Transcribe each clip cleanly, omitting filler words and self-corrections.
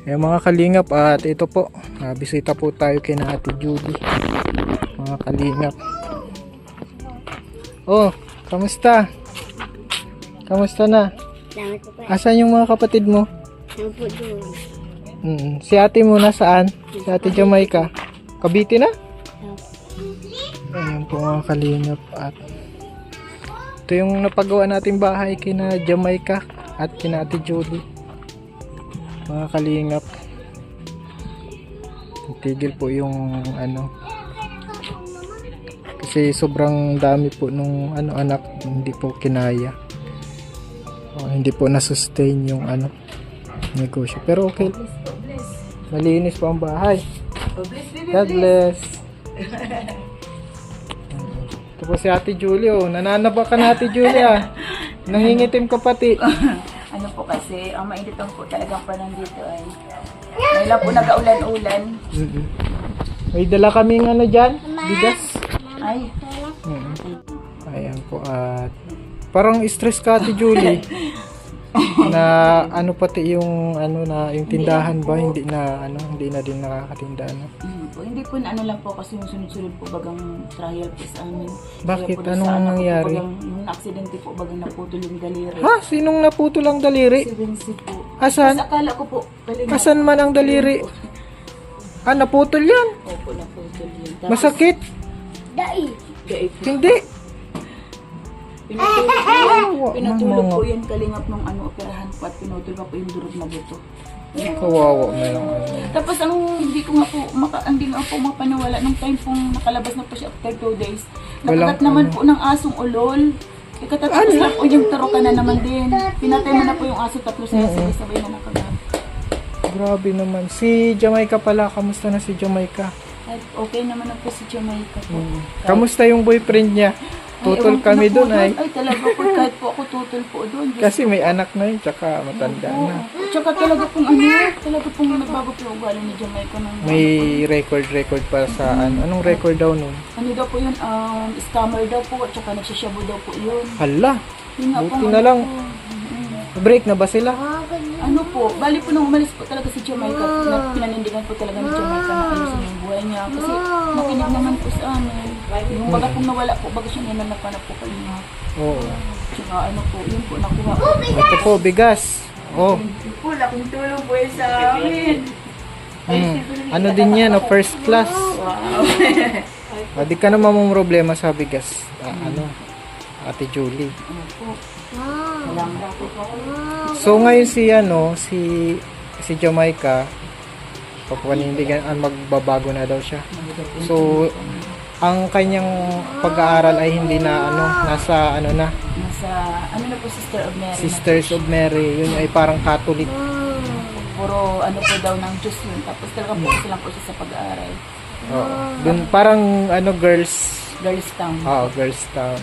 Eh mga kalingap, at ito po, bisita po tayo kay na Ate Julie. Mga kalingap. Oh, kamusta? Kamusta na? Salamat po pa. Asan yung mga kapatid mo? Salamat po doon. Si ate mo nasaan? Si Ate Jamaica. Cavite na? Ayan po mga kalingap. At ito yung napagawa nating bahay kina Jamaica at kina Ate Julie. Mga kalingap. Tigil po yung ano. Kasi sobrang dami po nung anak, hindi po kinaya. Hindi po na-sustain yung negosyo. Pero okay. Malinis po ang bahay. God bless. Ito po si Ate Julie. Nananaba ka na, Ate Julia. Nangingitim ka pati. Ano po kasi, ang mainit lang po talagang panahon dito ay may lang po nag-aulan-ulan. May dala kaming dyan, bigas. Ay, Ayan po, at parang stress ka, Ate Julie. Na pati yung yung tindahan ba hindi na din nakakatinda hindi po na lang po kasi yung sunod-sunod po bagang trial po sa amin. Bakit? Kaya po Anong sa anak ko nangyari? Po, yung aksidente po bagang naputol yung daliri. Ha? Sinong naputol ang daliri? Si Vinci po. Asan? Mas akala ko po, galing na- Asan man ang daliri? Naputol yan? Opo, naputol yun. Tapos, Masakit? Dai. Dahil po, Hindi. pinatulog po yan kalingap nung operahan po at pinutol pa po yung durog na buto. Kawawa na yung Tapos hindi ko nga po mapaniwala nung time pong nakalabas na po siya after 2 days. Nakagat naman po ng asong ulol. Ikatatapos na po yung taro ka na naman din. Pinatay mo na po yung aso, tatlo sila sabay na nakagat. Grabe naman. Si Jamaica pala. Kamusta na si Jamaica? At okay naman na po si Jamaica po. Kamusta yung boyfriend niya? Tutol ewan ko kami na po doon ay. Ay talaga po, kahit po ako tutol po doon. Kasi may anak na yun, tsaka matanda na. Tsaka talaga pong nagbago po yung ugali ni Jamaica nung May record para sa Anong record daw nun? ano daw po yun, scammer daw po, at tsaka nagsishabu daw po yun. Hala, Yun nga buti po, na lang. po. Break na ba sila? Ano po, bali po nung umalis po talaga si Jamaica, pinanindigan po talaga ni Jamaica na ayusin yung buhay niya. Kasi nakinig naman po sa amin. Yung baga pong nawala po, baga siya nananapanap po kayo nga. Oo. Tsaka po, yun po, nakuha po. Ito po, bigas. Oh. Yun po, laking tulong po yun sa amin. Ano din yan, first class. Wow. Di ka naman mong problema sa bigas. Ate Julie. Ano po, walang po po. So ngayon si Jamaica, papanindigan magbabago na daw siya. So ang kanyang pag-aaral ay hindi na nasa na Nasa, na po, Sister of Mary. Sisters of Mary, yun ay parang Catholic. Puro po daw ng Diyos yun. Tapos talaga po lang po siya sa pag-aaral. Oo. Doon parang girls. Girls Town. Girls town.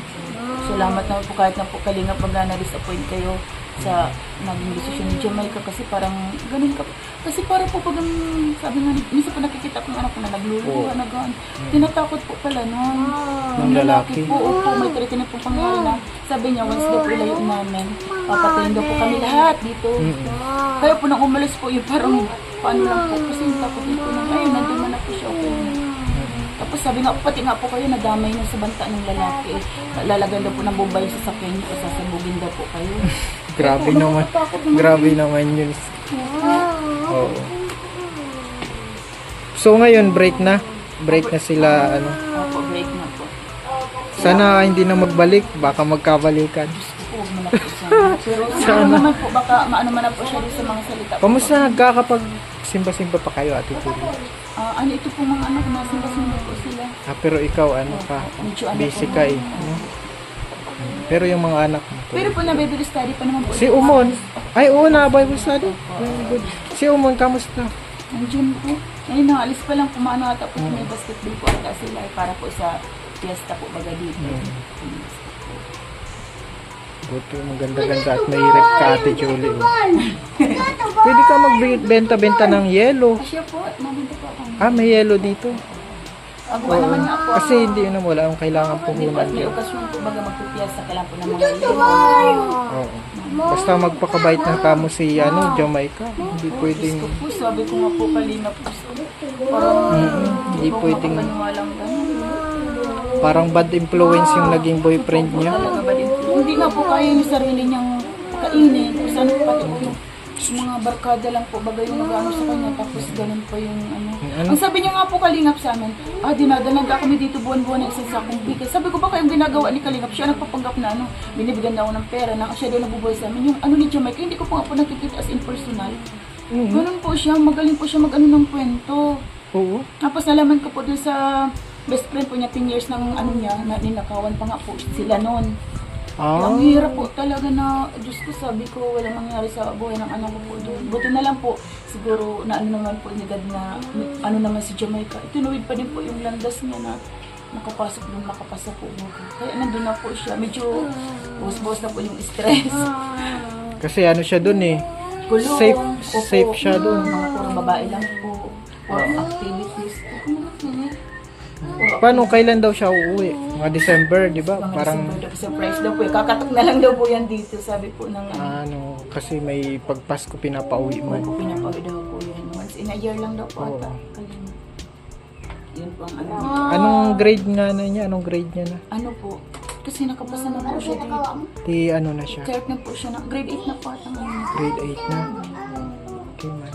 Salamat na po kahit na po kalinga pag na-disappoint kayo sa naging desisyon ni Jamaica kasi parang ganun ka. Kasi parang po pag sabi nga, minsan po nakikita kong anak ko na nagluluha na gano'n. Tinatakot po pala nun. Ng lalaki. Po, may tiritin po pangyari na sabi niya, once daw po ilayo namin, papatayin daw po kami lahat dito. Kaya po nang umalis po yung parang paano lang po kasi takot din po na, ayun, nandun man na po siya, okay na. Tapos sabi nga, pati nga po kayo, nadamay na sa banta ng lalaki. Lalagyan daw po ng bombay sa sakyan niyo, sasabugin daw po kayo. Grabe naman. Grabe naman yun. Oo. So ngayon, break na. Break na sila, Opo, break na po. Sana hindi na magbalik. Baka magkabalikan. Huwag mo na po sana. Pero ano naman po, baka maano man na po siya rin sa mga salita. Kamusta nagkakapag simba-simba pa kayo, Ate Julie? Ito po mga anak, nasimba-simba po sila. Pero ikaw, busy ka eh. Pero yung mga anak mo. Pero po na Bible study pa naman po. Si Umon. Ay, oo na, Bible study. Very good. Si Umon, kamusta? Nandiyan po. Ngayon, naalis pa lang kumano ata po may basketball po ata sila para po sa fiesta po baga dito. Buti, maganda-ganda at mahirap ka, Ate Julie. Pwede ka magbenta-benta ng yelo. Asya po, at nabinta po ako. May yelo dito. Agawa naman nga po. Kasi hindi wala akong kailangan Hindi po puhunan at may dyan. okasyon po baga magpipiesta ka lang po ng mga yelo. Oo. Basta magpakabait na kamo si Jamaica. Hindi pwedeng Gusto po, sabi ko nga po kalingap po. Parang hindi pwedeng makapaniwalang gano'n. parang bad influence yung naging boyfriend niya. Talaga ba din? Hindi nga po kaya yung sarili niyang kainin. Kung saan po pati po yung mga barkada lang po, bagay yung nag-ano sa kanya, tapos ganun pa yung ano. Ang sabi niya nga po kalingap sa amin, dinadalaga kami dito buwan-buwan ng isang sakong bigas. Sabi ko ba kayong ginagawa ni kalingap? Siya nagpapanggap na binibigyan daw ng pera, na siya daw nabubuhay sa amin. Yung ano ni Jamaica, hindi ko po nga po nakikita as in personal. Ganun po siya, magaling po siya mag-ano ng kwento. Oo. Tapos nalaman ko po dun sa best friend po niya, 10 years ng ano niya, na ninakawan pa nga po sila noon. Ang hirap po talaga na, Diyos ko, sabi ko, walang mangyari sa buhay ng anak ko po doon. Buti na lang po, siguro na ano naman po ni God na, ano naman si Jamaica, itinuwid pa din po yung landas niya na nakapasok doon, nakapasa po. Kaya nandun na po siya, medyo buhos-buhos na po yung stress. Kasi ano siya dun eh. Kulong. Safe siya dun. Mga puro babae lang po, puro activities. Paano, kailan daw siya uuwi? Mga December, di ba? Mga Parang surprise daw po. Kakatok na lang daw po yan dito, sabi po ng kasi may pagpasko pinapauwi man. pinapawid daw po yan. Once in a year lang daw po ata. Yun po ang ano. Anong grade nga na niya? Anong grade niya na? Ano po? Kasi nakapasa na po siya dito. Ano na siya? Kahit na po siya na, grade 8 na po ata ngayon. Grade 8 na. Okay man.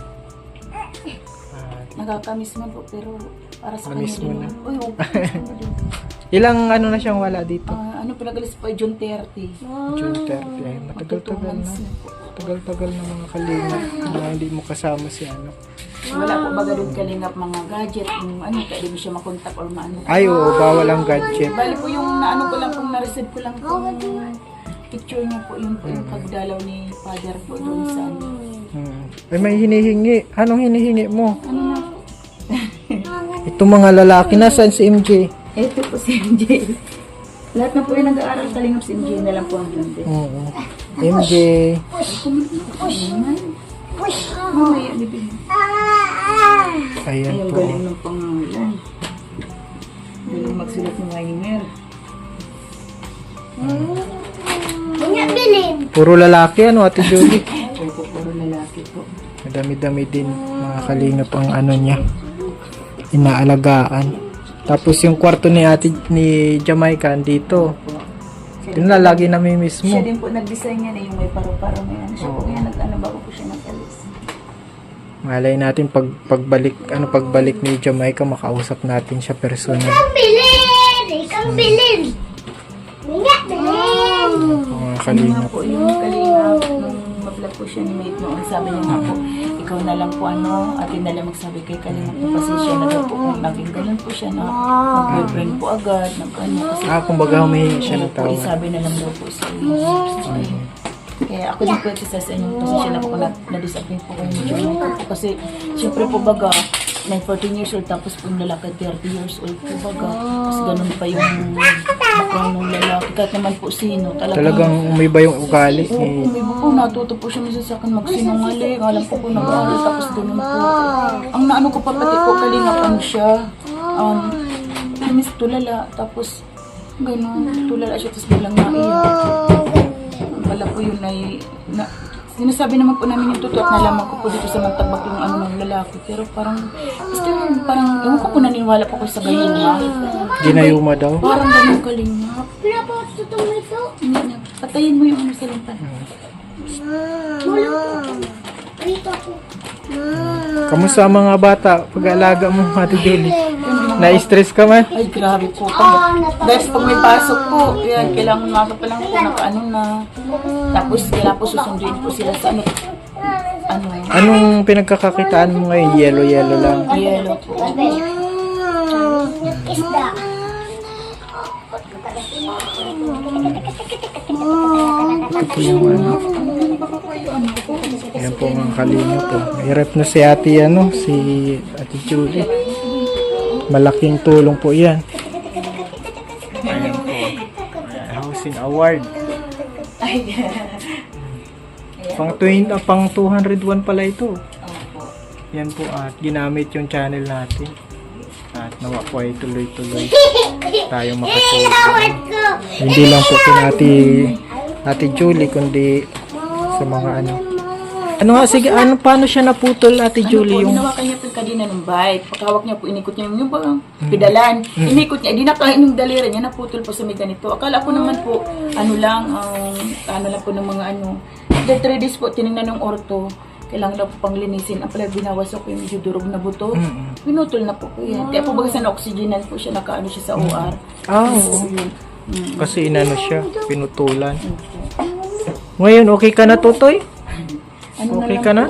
Nakakamiss man po, pero para sa Namiss kanya mo din. na. Uy, okay. Ilang ano na siyang wala dito? Ano pinagalis po ay June 30. June 30. Ay, matagal-tagal na. Tagal-tagal na mga kalingap. Na hindi mo kasama si ano. Wala po baga doon kalingap mga gadget. Yung ano, kaya di mo siya makontak or maano. Ay, oo, bawal ang gadget. Bali po yung naano ko lang, kung na-receive ko lang po picture niya po, yung pagdalaw ni father po doon sa ano. Ay, may hinihingi. Anong hinihingi mo? Ano na po? Itong mga lalaki, nasaan si MJ? Ito po si MJ. Lahat na po yung nag-aaral kalingap si MJ na lang po ang blonde. Oo. MJ. Mamaya, bibig. Ayan Ay, ang po. galing ng pangalan. Galing magsulat ng Waimer. Kanya bilin. Puro lalaki, ano, Ate Julie? Ay po, puro lalaki po. Madami-dami din mga kalingap ang ano niya. Inaalagaan. Tapos yung kwarto ni ni Jamaica dito. Yun na, lagi namimiss mo. Siya din po nag-design yan yung may paro-paro may ano. Siya po kaya nag-ano bago po siya nag-alis. Malay natin pagbalik ni Jamaica, makausap natin siya personal. Ikang bilin. Ikang bilin. Kanya bilin. Mga Ano nga kalingap. po yung kalingap nung mag-vlog po siya ni Mate noon. Sabi niya nga po, ikaw na lang po atin na lang magsabi kay kalingap na pasensya na daw po kung naging ganun po siya na mag-boyfriend po agad, nag-ano kasi Kumbaga humihingi siya ng po, tawad. isabi na lang daw po sa inyo. Kaya ako din po sa inyo, pasensya na po kung na-disappoint po kayo medyo po. Kasi syempre po baga, 14 years old tapos po yung lalaki 30 years old po baga. Kasi ganun pa yung bakang ng lalaki. Kahit naman po sino. Talagang umiba yung ugali. Oo, may po, natuto po siya minsan sa akin magsinungaling. Alam po po nag-aaral tapos ganun po. Ang naano ko pa pati po kalingap ano siya. Miss tulala. Tapos ganun, tulala siya tapos biglang naiyak. Wala po yun ay sinasabi naman po namin yung totoo at nalaman ko po dito sa Magtabak yung ano ng lalaki. Pero parang, basta yun, parang, ewan ko po naniniwala po ko sa ganyan ha. Ginayuma daw. Parang ganun kalingap. Pinapatutong ito. Hindi na. Patayin mo yung ano sa limpan. Dito ako. Kamusta ang mga bata? Pag-alaga mo, Ate Julie? Na-stress ka man? Ay, grabe po. Guys, pag may pasok po, yan, kailangan mga pa lang po nakaano na. Tapos, kailangan po susunduin po sila sa ano. Anong pinagkakakitaan mo ngayon? Yellow lang. Yellow po. Isda. Ito yung ano. Ayan po mga kalingap po. Hirap na si Ate Ate Julie. Malaking tulong po yan. Ayan po. Housing Award. Pang 201 pala ito. Yan po at ginamit yung channel natin. At nawa po ay tuloy-tuloy tayo makatulong. Hindi lang po kay Ate Julie kundi sa mga ano. Ano nga, sige, paano siya naputol, Ate Julie? Ano po, Yung, hinawakan niya po yung kadina ng bike. Pagkawak niya po, inikot niya yung bang pedalan. Inikot niya, di nakain yung daliri niya, naputol po sa may ganito. Akala ko naman po, ano lang po ng mga ano. The 3 days po, tinignan ng orto. Kailangan daw po pang linisin. Ang pala binawasan ko yung medyo durog na buto. Pinutol na po yan. Kaya po baga sa na-oxygenan po siya, nakaano siya sa OR. oo. Kasi inano siya, pinutulan. Ngayon, okay ka na, Totoy? Ano Okay ka na?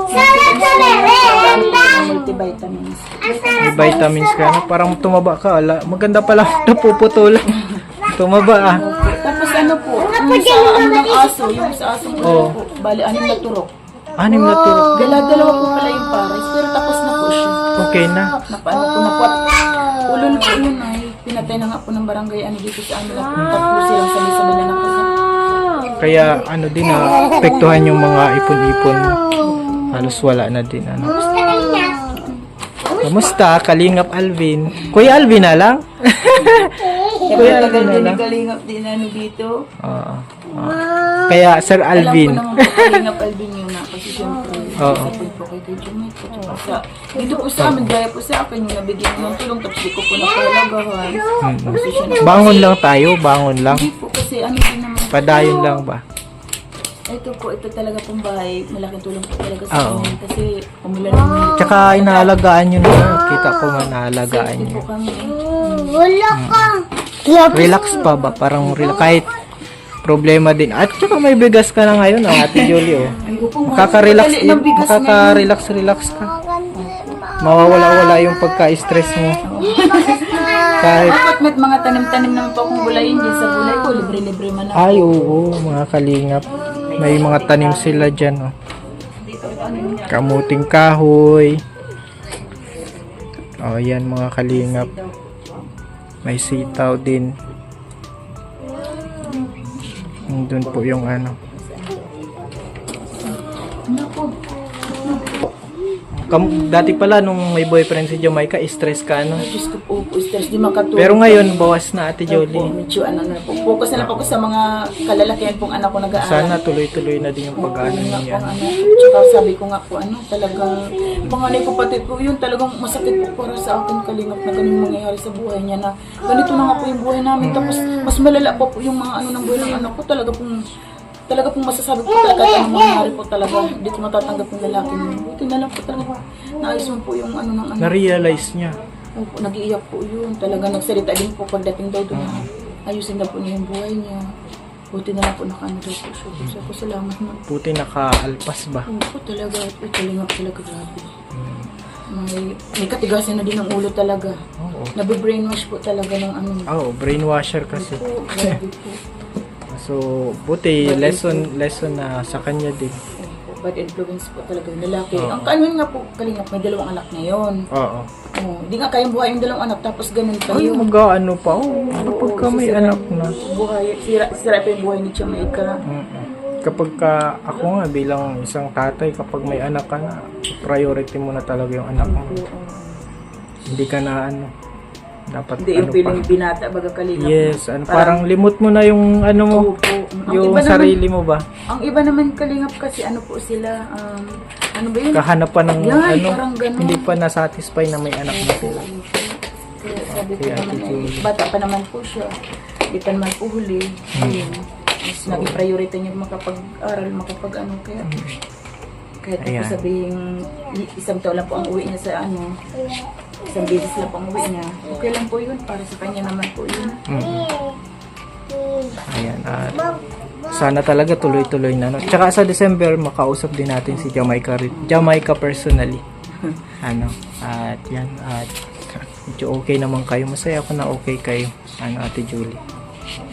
Sarap sa merenda. Multivitamins. May vitamins ka na. Parang tumaba ka. Ala, maganda pala napuputulan. Tumaba ah. Tapos ano po, yung sa ano ng aso, yung sa asong ulo po, bali, 6 na turok. 6 na turok. Dalawa po pala yung pares, pero tapos na po siya. Okay na. Napaano po na po. Ulol po yun ay, pinatay na nga po ng barangay ano dito sa ano, napunta po silang sabi-sabi na nakasap. Kaya ano din apektuhan yung mga ipon-ipon. Halos wala na din ano. Kamusta? Kalingap Alvin. Kuya Alvin na lang? Kuya Alvin na lang. Kalingap din ano dito. Oo. Kaya Sir Alvin. Alam ko naman po Kalingap Alvin yun na kasi syempre. Oo. Sapin po kay Jumit po. Tsaka sa, dito po sa amin, gaya po sa akin yung nabigyan ng tulong tapos di ko po nakalagahan. Kasi siya na- Bangon lang tayo, bangon lang. Hindi po kasi ano din naman. Padayon lang ba? Ito talaga pong bahay, malaking tulong po talaga sa Oo. amin kasi umulan naman. Tsaka inaalagaan nyo na. Kita ko nga naalagaan Safety nyo. po kami. Wala ka. Relax pa ba? Parang relax. Kahit problema din. At tsaka may bigas ka na ngayon, Ate Julie. Oh. Ay, ko po, Makaka-relax, madali ng bigas ngayon. makaka-relax ka. Mawawala-wala yung pagka-stress mo. Kahit, Dapat may mga tanim-tanim naman po akong gulayin dyan sa gulay ko. Libre-libre man ako. ay oo, mga kalingap. May mga tanim sila dyan. Oh. Kamuting kahoy. Oh, yan mga kalingap. May sitaw din. Doon po yung ano. Dati pala nung may boyfriend si Jamaica, stress ka ano. Diyos ko po, stress di makatulog. Pero ngayon bawas na, Ate Po, Jolie. medyo ano na po. Focus na lang po ako sa mga kalalakihan pong anak ko nag-aaral. Sana tuloy-tuloy na din yung pag-ano Yun nga niya. po, ano. Tsaka sabi ko nga po, ano, talagang, panganay ko pati po, yun talagang masakit po para sa akin kalingap na ganun mangyayari sa buhay niya na ganito na nga po yung buhay namin. Tapos, mas malala po yung mga ano ng buhay ng anak ko. Talaga pong masasabi po talaga kahit anong mangyari po talaga. Hindi ko matatanggap yung lalaki mo. Buti na lang po talaga. Naayos mo po yung ano ng ano. Na-realize niya. Opo, nag-iiyak po yun. Talaga nagsalita din po pagdating daw doon. Ayusin na po niya yung buhay niya. Buti na lang po nakaano daw po siya. So, ako salamat na. Puti nakaalpas ba? Opo, talaga. Uy, kalingap talaga. Grabe. May katigasan na din ng ulo talaga. Oo. Nabe-brainwash po talaga ng ano. Oh, brainwasher kasi. Po, grabe po. So, buti lesson na sa kanya din. Opo, bad influence po talaga yung lalaki. Oo. Ang kaano nga po, kalingap, may 2 anak ngayon. Oo. Oh, di nga kayang buhay yung 2 anak tapos ganun Ay, kayo. mag-ano pa. Oh, kapag ka may anak na. Buhay, sira pa yung buhay ni Jamaica. Kapag ka, ako nga bilang isang tatay, kapag may anak ka na, priority mo na talaga yung anak mo. Hindi ka na ano, dapat Hindi yung ano feeling pa. binata baga kalingap. Yes, ano, parang limot mo na yung ano mo, Opo. Ang yung iba sarili mo ba? Ang iba naman kalingap kasi ano po sila, ano ba yun? Kahanapan ng Yan, ano, parang ganun. hindi pa nasatisfy na may anak na sila. Kaya sabi ko Kaya naman, Julie. bata pa naman po siya. Di pa naman po huli. Ayun. Mas naging priority niya makapag-aral, makapag-ano. Kaya kahit po Ayan. sabihin, isang taon lang po ang uwi niya sa ano, isang beses lang po ang uwi niya. Okay lang po yun, para sa kanya naman po yun. Ayan, at sana talaga tuloy-tuloy na. No? Tsaka sa December, makausap din natin si Jamaica personally. Ano, at yan, at medyo okay naman kayo. Masaya ako na okay kayo, ano, Ate Julie.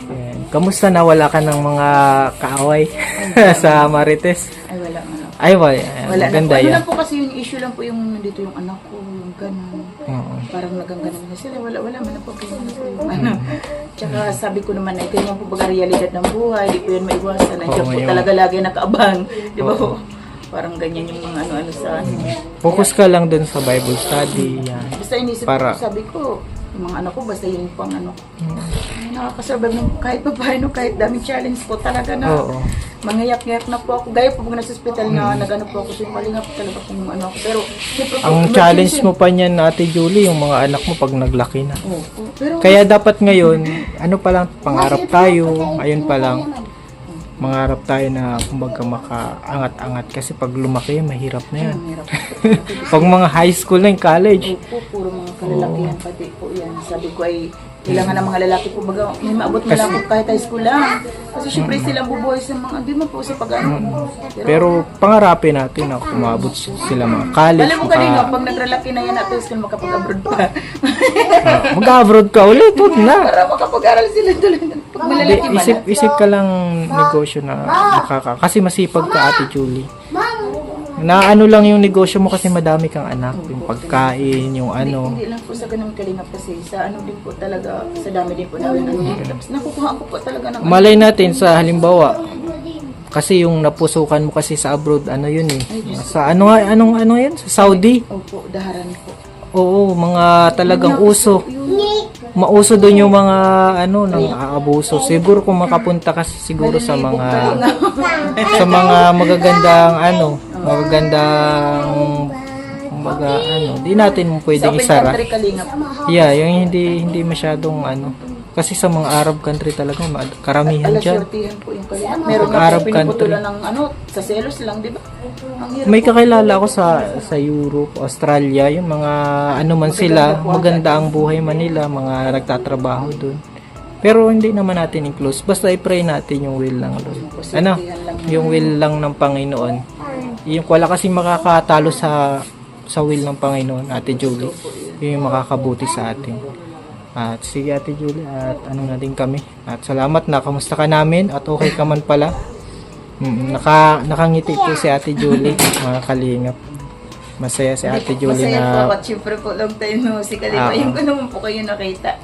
Ayan. Kamusta na wala ka ng mga kaaway sa Marites? Ay, wala nga lang. Ay, wala. Wala na po. Maganda Ano yan. lang po kasi yung issue lang po yung nandito yung anak ko, yung gano'n. Oo. Parang nagangganan na sila. Wala man na po kayo na po yung ano. Tsaka sabi ko naman ay ganyan po baga realidad ng buhay. Di po yan maiwasan. Nandiyan po ngayon. talaga lagi nakaabang. Di ba po? Parang ganyan yung mga ano-ano sa ano. Focus ka lang dun sa Bible study. Yan. Basta inisip Para- ko, sabi ko, yung mga anak ko, basta yun pang ano. Ay, nakakasurvive ng kahit pa paano, kahit daming challenge po talaga na. Oo. mangayak-ngayak na po ako. Gaya po pag nasa hospital na nag-ano po ako, so yung kalingap talaga kung ano ako. Pero, siyempre po, Ang emergency- challenge mo pa niyan, Ate Julie, yung mga anak mo pag naglaki na. Opo. Pero, Kaya dapat ngayon, ano pa lang, pangarap tayo, ayun pa lang, mangarap tayo na kumbaga makaangat-angat kasi pag lumaki, mahirap na yan. mahirap po. Pag mga high school na yung college, Opo, puro mga kalalakihan pati po yan. Sabi ko ay, kailangan ng mga lalaki po baga, may maabot mo lang po kahit high school lang. Kasi syempre silang bubuhay sa mga, di mo po sa pag-ano. pero pangarapin natin na kumabot sila mga college, Alam mo kanina, pag naglalaki na yan at high school, makapag-abroad pa. mag-abroad ka ulit, huwag na. Para makapag-aral sila tuloy. Pag malalaki man. Isip ka lang negosyo na kasi masipag ka, Ate Julie. Na ano lang yung negosyo mo kasi madami kang anak, yung pagkain, yung ano. Hindi lang po sa ganun kalingap kasi sa ano din po talaga, sa dami din po namin ano dito. Tapos nakukuha ko po talaga ng Malay natin sa halimbawa, kasi yung napusukan mo kasi sa abroad, ano yun eh. Sa ano yun? Sa Saudi. Opo, daharan po. Oo, mga talagang uso. Mauso doon yung mga ano nang aabuso. Siguro kung makapunta kasi siguro sa mga magagandang kumbaga di natin pwedeng Sa open isara. country kalingap. Yeah, yung hindi masyadong kasi sa mga Arab country talaga karamihan Alas diyan. sortihan po yung kalingap. Meron na Arab po pinuputulan ng sa selos lang, di ba? Ang hirap. May kakilala ko sa Europe, Australia, yung mga man sila, maganda ang buhay man nila, mga nagtatrabaho doon. Pero hindi naman natin i-close. Basta i-pray natin yung will ng Lord. Yung will lang ng Panginoon. Yung wala kasi makakatalo sa will ng Panginoon, Ate Julie. Yung makakabuti sa atin. At sige Ate Julie, at na din kami. At salamat na kamusta ka namin at okay ka man pala. Nakangiti po si Ate Julie, mga kalingap. Masaya si Ate Julie Masaya na po at syempre po long time no si Kalingap. Yung ko naman po kayo nakita.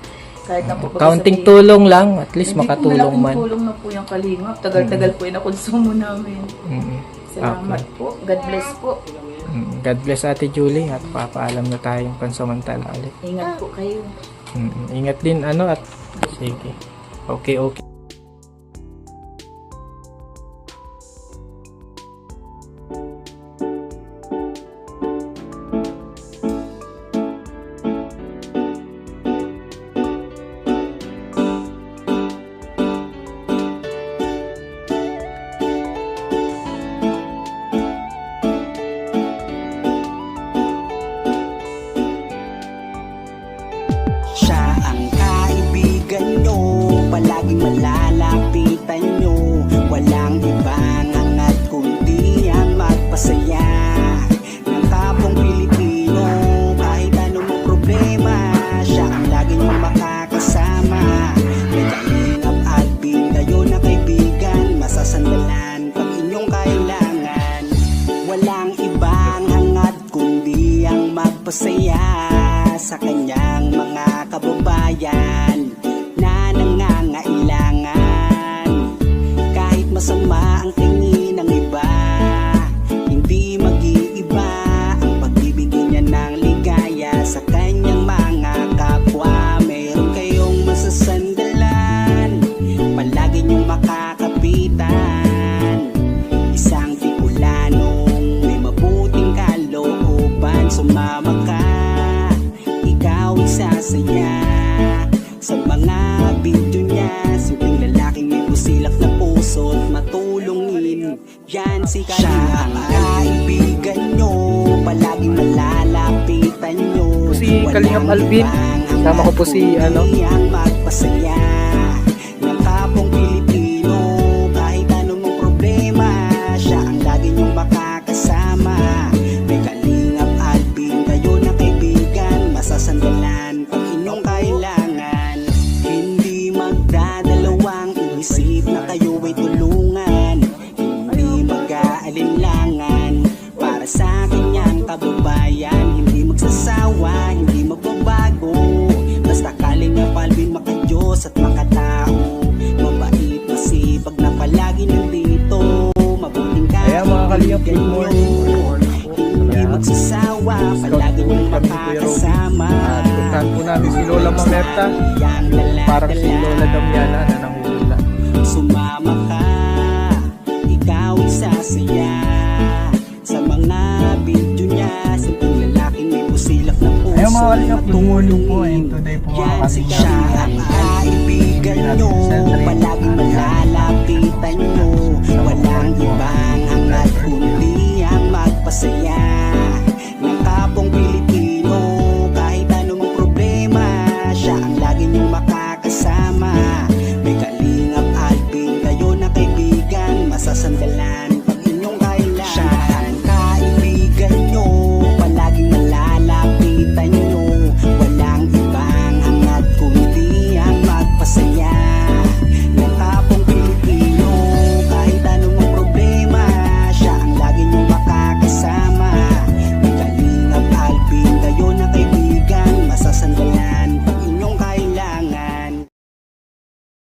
Kahit na po kaunting tulong lang, at least makatulong man. Tulong na po yung Kalingap. Tagal-tagal po yung nakonsumo namin. Salamat po. God bless po. God bless Ate Julie at papaalam na tayong pansamantala ulit. Ingat po kayo. Ingat din at sige. Okay. Siya ang kaibigan nyo, palaging malalapitan nyo. Walang ibang angat kundi ang magpasaya ng kapong Pilipino. Kahit anong problema, siya ang lagi nyong makakasama. May Kalingap Alvin, kayo na kaibigan, masasandalan pag inyong kailangan. Walang ibang hangat kundi ang magpasaya sa kanyang mga kababayan na nangangailangan. Kahit masama ang tingin ng iba, hindi mag-iiba ang pagbibigay niya ng ligaya sa kanyang mga kapwa. Meron kayong masasandalan, palagi niyong makakapitan. Isang Bicolanong may mabuting kalooban, sumama ka, ikaw isasaya sa mga video niya. Simpleng lalaking may busilak na puso at matulungin, yan si Kalingap. Siya ang kaibigan nyo, palaging malalapitan nyo. Si Kalingap Alvin, kasama ko po si ang magpasaya ng kapong Pilipino. Kahit anong problema, siya ang lagi nyong makakasama. May Kalingap Alvin, kayo na kaibigan, masasandalan pag inyong kailangan. Hindi magdadalawang iisip na kayo ay tulungan. Hindi mag-aalinlangan para sa kanyang kababayan. Hindi magsasawa, hindi magbabago. Basta Kalingap Alvin, makadiyos at makatao. Mabait, masipag na palagi nandito. Mabuting Kaya mga Kalingap, good morning. hindi magsasawa, palagi niyong makakasama. Puntahan po namin si Lola Mamerta, parang si Lola Damiana na nanguhula. Sumama ka, saya. Sa mga video niya, simpleng lalaking may busilak na puso. Ayun mga kalingap, tumulong po and today po Yan kami si siya ang kaibigan nyo, palagi malalapitan nyo. Walang ibang hangat